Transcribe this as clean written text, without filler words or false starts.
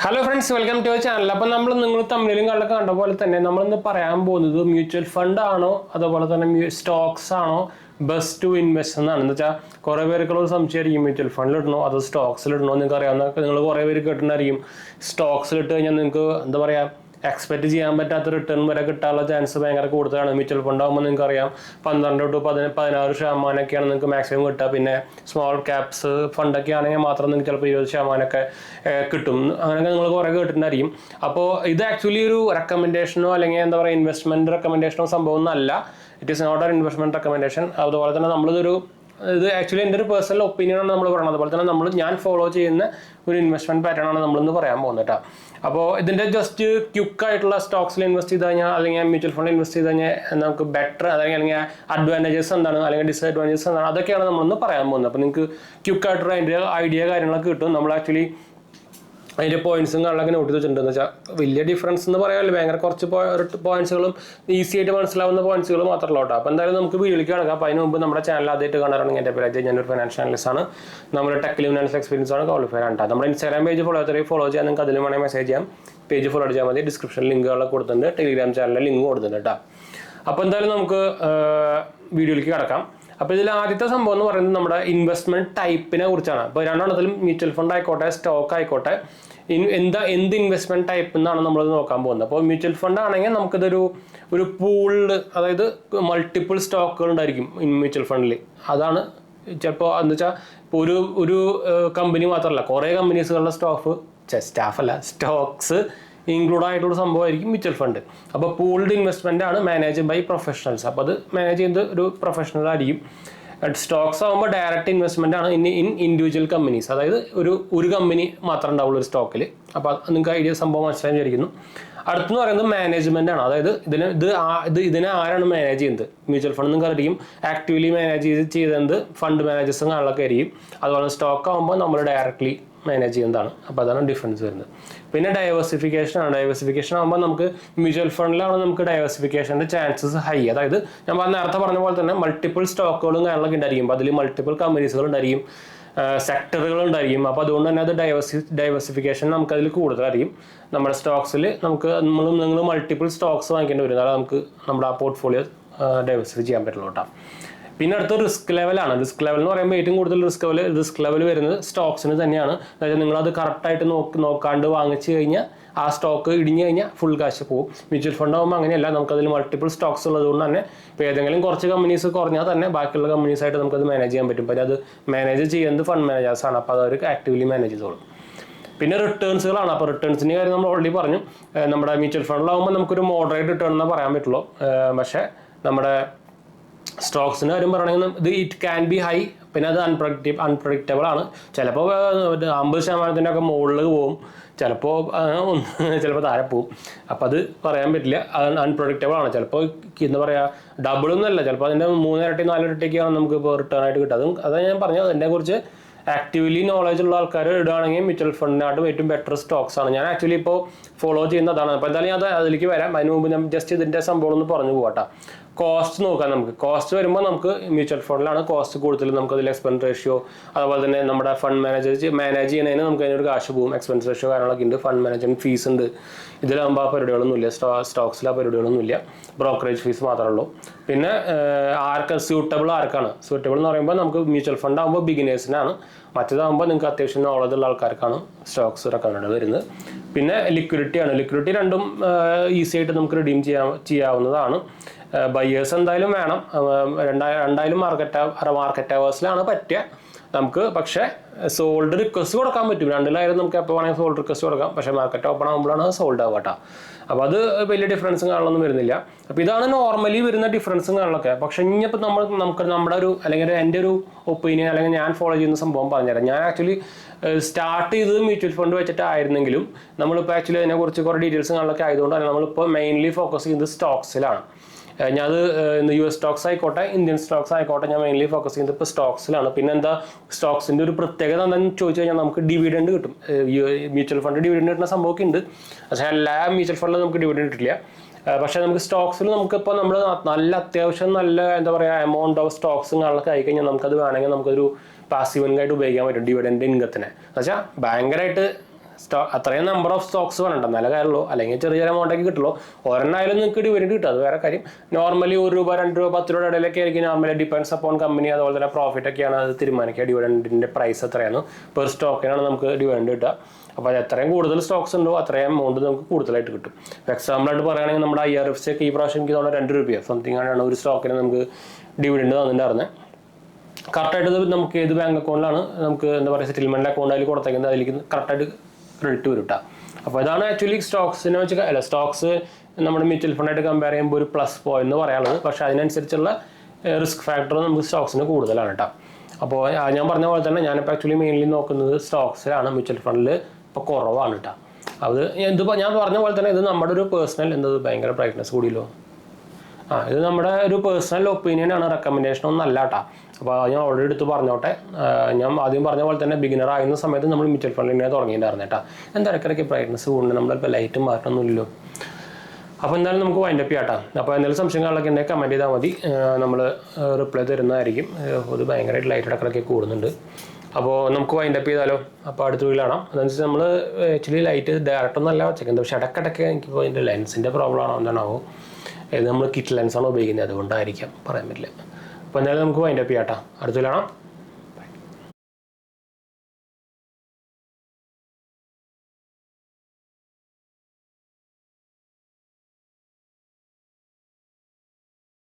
Hello friends, welcome to our channel. അപ്പം നിങ്ങൾ തമ്മിലും കണ്ടൊക്കെ കണ്ട പോലെ തന്നെ നമ്മളിന്ന് പറയാൻ പോകുന്നത് മ്യൂച്വൽ ഫണ്ട് ആണോ അതുപോലെ തന്നെ സ്റ്റോക്സ് ആണോ ബെസ്റ്റ് ടു ഇൻവെസ്റ്റ് എന്നാണ്. എന്ന് വെച്ചാൽ കുറേ പേർക്കുള്ള ഒരു സംശയമായിരിക്കും, മ്യൂച്വൽ ഫണ്ടിൽ ഇടണോ അതോ സ്റ്റോക്സിൽ ഇടണോ. നിങ്ങൾക്ക് അറിയാവുന്ന നിങ്ങൾ കുറേ പേര് കേട്ടിട്ടുണ്ടായിരിക്കും, സ്റ്റോക്സിൽ ഇട്ട് കഴിഞ്ഞാൽ നിങ്ങൾക്ക് എന്താ പറയുക എക്സ്പെക്ട് ചെയ്യാൻ പറ്റാത്ത റിട്ടേൺ വരെ കിട്ടാനുള്ള ചാൻസ് ഭയങ്കര കൂടുതലാണ്. മ്യൂച്വൽ ഫണ്ട് ആകുമ്പോൾ നിങ്ങൾക്ക് അറിയാം 12 to 16% നിങ്ങൾക്ക് മാക്സിമം കിട്ടുക. പിന്നെ സ്മോൾ ക്യാപ്സ് ഫണ്ടൊക്കെ ആണെങ്കിൽ മാത്രം നിങ്ങൾക്ക് ചിലപ്പോൾ 20% കിട്ടും. അങ്ങനെയൊക്കെ നിങ്ങൾ കുറേ കേട്ടിട്ടുണ്ടായിരിക്കും. അപ്പോൾ ഇത് ആക്ച്വലി ഒരു റെക്കമെൻഡേഷനോ അല്ലെങ്കിൽ എന്താ പറയുക ഇൻവെസ്റ്റ്മെൻറ്റ് റെക്കമെൻഡേഷനോ സംഭവം ഒന്നല്ല. It is not an investment recommendation. അതുപോലെ തന്നെ ഇത് ആക്ച്വലി എൻ്റെ ഒരു പേഴ്സണൽ ഒപ്പീനിയനാണ് നമ്മൾ പറയുന്നത്. അതുപോലെ തന്നെ ഞാൻ ഫോളോ ചെയ്യുന്ന ഒരു ഇൻവെസ്റ്റ്മെൻറ്റ് പാറ്റേൺ ആണ് നമ്മളിന്ന് പറയാൻ പോകുന്നത് കേട്ടോ. അപ്പോൾ ഇതിൻ്റെ ജസ്റ്റ് ക്വിക്കായിട്ടുള്ള സ്റ്റോക്സിൽ ഇൻവെസ്റ്റ് ചെയ്ത് കഴിഞ്ഞാൽ അല്ലെങ്കിൽ മ്യൂച്വൽ ഫണ്ടിൽ ഇൻവെസ്റ്റ് ചെയ്ത് കഴിഞ്ഞാൽ നമുക്ക് ബെറ്റർ അല്ലെങ്കിൽ അഡ്വാൻറ്റേജസ് എന്താണ് അല്ലെങ്കിൽ ഡിസഡ്വാൻറ്റേജസ് എന്താണ് അതൊക്കെയാണ് നമ്മളൊന്ന് പറയാൻ പോകുന്നത്. അപ്പോൾ നിങ്ങൾക്ക് ക്വിക്കായിട്ടൊരു അതിൻ്റെ ഐഡിയ കാര്യങ്ങളൊക്കെ കിട്ടും. നമ്മൾ ആക്ച്വലി അതിൻ്റെ പോയിന്റ്സും കാര്യങ്ങളൊക്കെ നോട്ട് ചെയ്ത് വെച്ചിട്ടുണ്ടെന്ന് വെച്ചാൽ വലിയ ഡിഫറൻസ് എന്ന് പറയാമല്ലോ, ഭയങ്കര കുറച്ച് പോയിന്റ്സുകളും ഈസി ആയിട്ട് മനസ്സിലാവുന്ന പോയിന്റ്സുകൾ മാത്രമല്ല കേട്ടോ. അപ്പോൾ എന്തായാലും നമുക്ക് വീഡിയോയിലേക്ക് കിടക്കാം. അപ്പോൾ അതിന് മുമ്പ് നമ്മുടെ ചാനൽ ആദ്യമായിട്ട് കാണാറാണെങ്കിൽ എൻ്റെ പേര് അജയ്, ഞാനൊരു ഫൈനാൻഷ്യൽ അനലിസ്റ്റ് ആണ്. നമ്മുടെ ടെക്കിലും ഫിനാൻഷ്യൽ എക്സ്പീരിയൻസ് ആണ്, ക്വാളിഫൈഡ് ആണ്. നമ്മുടെ ഇൻസ്റ്റാഗ്രാം പേജ് ഫോളോ ചെയ്യാൻ നിങ്ങൾക്ക് അതിലും വേണമെങ്കിൽ മെസ്സേജ് ചെയ്യാം. പേജ് ഫോളോ ചെയ്യാൻ മതി. ഡിസ്ക്രിപ്ഷനിൽ ലിങ്കുകളൊക്കെ കൊടുത്തിട്ടുണ്ട്, ടെലിഗ്രാം ചാനലിൽ ലിങ്ക് കൊടുത്തിട്ടുണ്ട് കേട്ടോ. അപ്പോൾ എന്തായാലും നമുക്ക് വീഡിയോയിലേക്ക് കിടക്കാം. അപ്പോൾ ഇതിൽ ആദ്യത്തെ സംഭവം എന്ന് പറയുന്നത് നമ്മുടെ ഇൻവെസ്റ്റ്മെൻറ്റ് ടൈപ്പിനെ കുറിച്ചാണ്. അപ്പോൾ രണ്ടെണ്ണത്തിലും മ്യൂച്വൽ ഫണ്ട് ആയിക്കോട്ടെ സ്റ്റോക്ക് ആയിക്കോട്ടെ എന്ത് ഇൻവെസ്റ്റ്മെൻറ്റ് ടൈപ്പ് എന്നാണ് നമ്മളത് നോക്കാൻ പോകുന്നത്. അപ്പോൾ മ്യൂച്വൽ ഫണ്ട് ആണെങ്കിൽ നമുക്കിതൊരു പൂൾഡ്, അതായത് മൾട്ടിപ്പിൾ സ്റ്റോക്കുകൾ ഉണ്ടായിരിക്കും മ്യൂച്വൽ ഫണ്ടിൽ. അതാണ് ചിലപ്പോൾ എന്ന് വെച്ചാൽ ഇപ്പോൾ ഒരു കമ്പനി മാത്രമല്ല, കുറേ കമ്പനീസുകളുടെ സ്റ്റോക്സ് ഇൻക്ലൂഡ് ആയിട്ടുള്ള സംഭവമായിരിക്കും മ്യൂച്വൽ ഫണ്ട്. അപ്പോൾ പൂൾഡ് ഇൻവെസ്റ്റ്മെൻ്റ് ആണ്, മാനേജ് ബൈ പ്രൊഫഷണൽസ്. അപ്പോൾ അത് മാനേജ് ചെയ്യുന്നത് ഒരു പ്രൊഫഷണൽ ആയിരിക്കും. സ്റ്റോക്സ് ആകുമ്പോൾ ഡയറക്റ്റ് ഇൻവെസ്റ്റ്മെൻ്റ് ആണ് ഇൻ ഇൻഡിവിജ്വൽ കമ്പനീസ്, അതായത് ഒരു കമ്പനി മാത്രമേ ഉണ്ടാവുള്ളൂ ഒരു സ്റ്റോക്കിൽ. അപ്പോൾ നിങ്ങൾക്ക് ഐഡിയ സംഭവം മനസ്സിലായി വിചാരിക്കുന്നു. അടുത്തെന്ന് പറയുന്നത് മാനേജ്മെൻ്റ് ആണ്. അതായത് ഇതിനെ ആരാണ് മാനേജ് ചെയ്യുന്നത്? മ്യൂച്വൽ ഫണ്ട് നിങ്ങൾക്ക് അറിയും ആക്റ്റീവ്ലി മാനേജ് ചെയ്യുന്നത് ഫണ്ട് മാനേജേഴ്സും കാര്യങ്ങളൊക്കെ ആയിരിക്കും. അതുപോലെ സ്റ്റോക്ക് ആകുമ്പോൾ നമ്മൾ ഡയറക്റ്റ്ലി മാനേജ് ചെയ്യുന്നതാണ്. അപ്പോൾ അതാണ് ഡിഫറൻസ് വരുന്നത്. പിന്നെ ഡൈവേഴ്സിഫിക്കേഷൻ ആണ്. ഡൈവേഴ്സിഫിക്കേഷൻ ആകുമ്പോൾ നമുക്ക് മ്യൂച്വൽ ഫണ്ടിലാണ് നമുക്ക് ഡൈവേഴ്സിഫിക്കേഷൻ്റെ ചാൻസസ് ഹൈ. അതായത് ഞാൻ നേരത്തെ പറഞ്ഞ പോലെ തന്നെ മൾട്ടിപ്പിൾ സ്റ്റോക്കുകളും കാര്യങ്ങളൊക്കെ ഉണ്ടായിരിക്കും. അതിൽ മൾട്ടിപ്പിൾ കമ്പനീസുകൾ ഉണ്ടായിരിക്കും, സെക്ടറുകൾ ഉണ്ടായിരിക്കും. അപ്പോൾ അതുകൊണ്ട് തന്നെ അത് ഡൈവേഴ്സിഫിക്കേഷൻ നമുക്കതിൽ കൂടുതലായിരിക്കും. നമ്മുടെ സ്റ്റോക്സിൽ നിങ്ങൾ മൾട്ടിപ്പിൾ സ്റ്റോക്സ് വാങ്ങിക്കേണ്ടി വരും, അതായത് നമുക്ക് നമ്മുടെ ആ പോർട്ട്ഫോളിയോ ഡൈവേഴ്സിഫൈ ചെയ്യാൻ പറ്റുള്ളൂ കേട്ടോ. പിന്നെ അടുത്ത റിസ്ക് ലെവലാണ്. റിസ്ക് ലെവൽ എന്ന് പറയുമ്പോൾ ഏറ്റവും കൂടുതൽ റിസ്ക് ലെവൽ വരുന്നത് സ്റ്റോക്സിന് തന്നെയാണ്. അതായത് നിങ്ങളത് കറക്റ്റായിട്ട് നോക്കാണ്ട് വാങ്ങിച്ചു കഴിഞ്ഞാൽ ആ സ്റ്റോക്ക് ഇടിഞ്ഞു കഴിഞ്ഞാൽ ഫുൾ കാശ് പോകും. മ്യൂച്വൽ ഫണ്ട് ആകുമ്പോൾ അങ്ങനെയല്ല, നമുക്കതിൽ മൾട്ടിപ്പിൾ സ്റ്റോക്സ് ഉള്ളതുകൊണ്ട് തന്നെ ഇപ്പോൾ ഏതെങ്കിലും കുറച്ച് കമ്പനീസ് കുറഞ്ഞാൽ തന്നെ ബാക്കിയുള്ള കമ്പനീസായിട്ട് നമുക്കത് മാനേജ് ചെയ്യാൻ പറ്റും. പക്ഷേ അത് മാനേജ് ചെയ്യുന്നത് ഫണ്ട് മാനേജേഴ്സാണ്. അപ്പോൾ അവർ ആക്റ്റീവ്ലി മാനേജ് ചെയ്തോളും. പിന്നെ റിട്ടേൺസുകളാണ്. അപ്പോൾ റിട്ടേൺസിൻ്റെ കാര്യം നമ്മൾ ഓൾറെഡി പറഞ്ഞു. നമ്മുടെ മ്യൂച്വൽ ഫണ്ടിലാകുമ്പോൾ നമുക്കൊരു മോഡറേറ്റ് റിട്ടേൺ എന്നേ പറയാൻ പറ്റുള്ളൂ. പക്ഷേ നമ്മുടെ സ്റ്റോക്സിൻ്റെ കാര്യം പറയുകയാണെങ്കിൽ ഇറ്റ് ക്യാൻ ബി ഹൈ. പിന്നെ അത് അൺപ്രഡിക്റ്റബിൾ ആണ്. ചിലപ്പോൾ 50% ഒക്കെ മുകളിൽ പോകും, ചിലപ്പോൾ താഴെ പോകും. അപ്പം അത് പറയാൻ പറ്റില്ല, അത് അൺപ്രഡിക്റ്റബിൾ ആണ്. ചിലപ്പോൾ എന്താ പറയുക ഡബിളൊന്നുമല്ല, ചിലപ്പോൾ അതിൻ്റെ 3 ഇരട്ടി 4 ഇരട്ടിയൊക്കെയാണ് നമുക്ക് ഇപ്പോൾ റിട്ടേൺ ആയിട്ട് കിട്ടുക. അതാണ് ഞാൻ പറഞ്ഞത്. അതിനെക്കുറിച്ച് ആക്റ്റീവ്ലി നോളജ് ഉള്ള ആൾക്കാർ ഇടുകയാണെങ്കിൽ മ്യൂച്വൽ ഫണ്ടിനായിട്ട് ഏറ്റവും ബെറ്റർ സ്റ്റോക്സ് ആണ്. ഞാൻ ആക്ച്വലി ഇപ്പോൾ ഫോളോ ചെയ്യുന്നതാണ്. അപ്പോൾ എന്തായാലും ഞാൻ അതിലേക്ക് വരാം. അതിന് മുമ്പ് ഞാൻ ജസ്റ്റ് ഇതിൻ്റെ സംഭവം ഒന്ന് പറഞ്ഞു പോകട്ടെ. കോസ്റ്റ് നോക്കാം. നമുക്ക് കോസ്റ്റ് വരുമ്പോൾ നമുക്ക് മ്യൂച്വൽ ഫണ്ടിലാണ് കോസ്റ്റ് കൂടുതൽ. നമുക്കതിൽ എക്സ്പെൻസ് റേഷ്യോ, അതുപോലെ തന്നെ നമ്മുടെ ഫണ്ട് മാനേജ് ചെയ്യുന്നതിന് നമുക്ക് അതിനൊരു കാശ് പോകും. എക്സ്പെൻസ് റേഷ്യോ കാര്യങ്ങളൊക്കെ ഉണ്ട്, ഫണ്ട് മാനേജ്മെൻറ്റ് ഫീസ് ഉണ്ട്. ഇതിലാകുമ്പോൾ ആ പരിപാടികളൊന്നുമില്ല. സ്റ്റോക്സിൽ ആ പരിപാടികളൊന്നുമില്ല, ബ്രോക്കറേജ് ഫീസ് മാത്രമേ ഉള്ളൂ. പിന്നെ സ്യൂട്ടബിൾ എന്ന് പറയുമ്പോൾ നമുക്ക് മ്യൂച്വൽ ഫണ്ട് ആകുമ്പോൾ ബിഗിനേഴ്സിനാണ്. മറ്റേതാകുമ്പോൾ നിങ്ങൾക്ക് അത്യാവശ്യം നോളജ് ഉള്ള ആൾക്കാർക്കാണ് സ്റ്റോക്സ് റെക്കമെൻഡ് വരുന്നത്. പിന്നെ ലിക്വിഡിറ്റി രണ്ടും ഈസി ആയിട്ട് നമുക്ക് റിഡീം ചെയ്യാവുന്നതാണ്. ബയേഴ്സ് എന്തായാലും വേണം. രണ്ടായാലും മാർക്കറ്റ് അവേഴ്സിലാണ് പറ്റുക നമുക്ക്. പക്ഷേ സോൾഡ് റിക്വസ്റ്റ് കൊടുക്കാൻ പറ്റും. രണ്ടിലായാലും നമുക്ക് എപ്പോൾ വേണമെങ്കിൽ സോൾഡ് റിക്വസ്റ്റ് കൊടുക്കാം. പക്ഷേ മാർക്കറ്റ് ഓപ്പൺ ആകുമ്പോഴാണ് സോൾഡ് ആവുക കേട്ടോ. അപ്പോൾ അത് വലിയ ഡിഫറൻസും കാണാനൊന്നും വരുന്നില്ല. അപ്പോൾ ഇതാണ് നോർമലി വരുന്ന ഡിഫറൻസും കാണാനൊക്കെ. പക്ഷേ ഇനിയിപ്പോൾ നമുക്ക് നമ്മുടെ അല്ലെങ്കിൽ എൻ്റെ ഒരു ഒപ്പീനിയൻ അല്ലെങ്കിൽ ഞാൻ ഫോളോ ചെയ്യുന്ന സംഭവം പറഞ്ഞുതരാം. ഞാൻ ആക്ച്വലി സ്റ്റാർട്ട് ചെയ്തത് മ്യൂച്വൽ ഫണ്ട് വെച്ചിട്ടായിരുന്നെങ്കിലും നമ്മളിപ്പോൾ ആക്ച്വലി അതിനെക്കുറിച്ച് കുറേ ഡീറ്റെയിൽസും കാണാനൊക്കെ ആയതുകൊണ്ട് തന്നെ നമ്മളിപ്പോൾ മെയിൻലി ഫോക്കസ് ചെയ്യുന്നത് സ്റ്റോക്സിലാണ്. ഞാനത് US സ്റ്റോക്സ് ആയിക്കോട്ടെ ഇന്ത്യൻ സ്റ്റോക്സ് ആയിക്കോട്ടെ ഞാൻ മെയിൻലി ഫോക്കസ് ചെയ്യുന്നത് ഇപ്പോൾ സ്റ്റോക്സിലാണ്. പിന്നെ എന്താ സ്റ്റോക്സിൻ്റെ ഒരു പ്രത്യേകത എന്താണെന്ന് ചോദിച്ചു കഴിഞ്ഞാൽ നമുക്ക് ഡിവിഡൻഡ് കിട്ടും. മ്യൂച്വൽ ഫണ്ട് ഡിവിഡൻഡ് കിട്ടുന്ന സംഭവമൊക്കെ ഉണ്ട്. പക്ഷേ എല്ലാ മ്യൂച്വൽ ഫണ്ടിലും നമുക്ക് ഡിവിഡൻഡ് കിട്ടില്ല. പക്ഷേ നമുക്ക് സ്റ്റോക്സിൽ നമുക്കിപ്പോൾ നമ്മൾ അത്യാവശ്യം നല്ല എന്താ പറയുക എമൗണ്ട് ഓഫ് സ്റ്റോക്സും കാര്യങ്ങളൊക്കെ ആയി കഴിഞ്ഞാൽ നമുക്കത് വേണമെങ്കിൽ നമുക്കൊരു പാസീവ് ഇൻകം ആയിട്ട് ഉപയോഗിക്കാൻ പറ്റും ഡിവിഡൻഡ് ഇൻകത്തിനെ. എന്നുവെച്ചാൽ ഭയങ്കരമായിട്ട് അത്രയും നമ്പർ ഓഫ് സ്റ്റോക്സ് വേണ്ട, എന്നാലേ കാര്യമുള്ളൂ. അല്ലെങ്കിൽ ചെറിയ എമൗണ്ടൊക്കെ കിട്ടുള്ളൂ. ഒരെണ്ണമായാലും നിങ്ങൾക്ക് ഡിവിഡൻഡ് കിട്ടും, അത് വേറെ കാര്യം. നോർമലി 1 രൂപ 2 രൂപ 10 രൂപയുടെ ഇടയിലൊക്കെ ആയിരിക്കും നോർമലി. ഡിപ്പെൻഡ്സ് അപ്പോൺ കമ്പനി, അതുപോലെ തന്നെ പ്രോഫിറ്റ് ഒക്കെയാണ് അത് തീരുമാനിക്കുക. ഡിവിഡൻഡിൻ്റെ പ്രൈസ് എത്രയാണ്, പെർ സ്റ്റോക്കിനാണ് നമുക്ക് ഡിവിഡൻഡ് കിട്ടുക. അപ്പോൾ അത് എത്രയും കൂടുതൽ സ്റ്റോക്സ് ഉണ്ടോ അത്രയും എമൗണ്ട് നമുക്ക് കൂടുതലായിട്ട് കിട്ടും. എക്സാമ്പിളായിട്ട് പറയുകയാണെങ്കിൽ നമ്മുടെ IRFC ഒക്കെ ഈ പ്രാവശ്യം എനിക്ക് തോന്നുന്നത് 2 രൂപയോ സംതിങ് ആണ് ഒരു സ്റ്റോക്കിന് നമുക്ക് ഡിവിഡൻഡ് തന്നിട്ടുണ്ടായിരുന്നത്. കറക്റ്റായിട്ട് നമുക്ക് ഏത് ബാങ്ക് അക്കൗണ്ടിലാണ് നമുക്ക് എന്താ പറയുക സെറ്റിൽമെൻറ്റ് അക്കൗണ്ട് അതിൽ കൊടുത്തേക്കുന്നത് അതിലേക്ക് കറക്റ്റായിട്ട് ക്രെഡിറ്റ് വരും കേട്ടോ. അപ്പോൾ ഇതാണ് ആക്ച്വലി സ്റ്റോക്സിനെ വെച്ച് അല്ല സ്റ്റോക്സ് നമ്മുടെ മ്യൂച്വൽ ഫണ്ടായിട്ട് കമ്പയർ ചെയ്യുമ്പോൾ ഒരു പ്ലസ് പോയിന്റ് എന്ന് പറയാനുള്ളത്. പക്ഷേ അതിനനുസരിച്ചുള്ള റിസ്ക് ഫാക്ടർ നമുക്ക് സ്റ്റോക്സിന് കൂടുതലാണ് കേട്ടോ. അപ്പോൾ ഞാൻ പറഞ്ഞ പോലെ തന്നെ ഞാനിപ്പോൾ ആക്ച്വലി മെയിൻലി നോക്കുന്നത് സ്റ്റോക്സിലാണ്. മ്യൂച്വൽ ഫണ്ടിൽ ഇപ്പോൾ കുറവാണ് കേട്ടോ. അത് ഞാൻ പറഞ്ഞ പോലെ തന്നെ ഇത് നമ്മുടെ ഒരു പേഴ്സണൽ ഭയങ്കര ബ്രൈറ്റ്നസ് കൂടിയല്ലോ. ഇത് നമ്മുടെ ഒരു പേഴ്സണൽ ഒപ്പീനിയൻ ആണ്, റെക്കമെൻഡേഷൻ ഒന്നും അല്ല കേട്ടോ. അപ്പോൾ ഞാൻ ഓൾറെഡി എടുത്ത് പറഞ്ഞോട്ടെ. ഞാൻ ആദ്യം പറഞ്ഞ പോലെ തന്നെ ബിഗിനർ ആയിരുന്ന സമയത്ത് നമ്മൾ മ്യൂച്വൽ ഫണ്ടിൽ ഇങ്ങനെ തുടങ്ങിയിട്ടുണ്ടായിരുന്നു കേട്ടോ. എന്താ ഇടയ്ക്കിടയ്ക്ക് ബ്രൈറ്റ്നസ് കൂടുന്നത്, നമ്മളിപ്പോൾ ലൈറ്റ് മാറ്റമൊന്നുമില്ലല്ലോ. അപ്പോൾ എന്തായാലും നമുക്ക് വൈൻഡ് അപ്പ് ചെയ്യാം. അപ്പോൾ എന്തെങ്കിലും സംശയങ്ങളൊക്കെ ഉണ്ടെങ്കിൽ കമൻറ്റ് ചെയ്താൽ മതി, നമ്മൾ റിപ്ലൈ തരുന്നതായിരിക്കും. ഇത് ഭയങ്കരമായിട്ട് ലൈറ്റ് ഇടയ്ക്കിടയ്ക്ക് കൂടുന്നുണ്ട്. അപ്പോൾ നമുക്ക് വൈൻഡ് അപ്പ് ചെയ്താലോ. അപ്പോൾ അടുത്ത വീഡിയോ കാണാം. അതനുസരിച്ച് നമ്മൾ ആക്ച്വലി ലൈറ്റ് ഡയറക്റ്റ് ഒന്നും അല്ല വെച്ചേക്കുന്നത്, പക്ഷേ ഇടയ്ക്കിടയ്ക്ക് എനിക്കിപ്പോൾ ഇതിൻ്റെ ലെൻസിൻ്റെ പ്രോബ്ലം ആണോ എന്താണാവോ. ഇത് നമ്മൾ കിറ്റ് ലെൻസാണ് ഉപയോഗിക്കുന്നത്, അതുകൊണ്ടായിരിക്കാം, പറയാൻ പറ്റില്ല. അപ്പോൾ എന്തായാലും നമുക്ക് വൈൻഡ് അപ്പ് ചെയ്യാം. അടുത്ത കാണാം.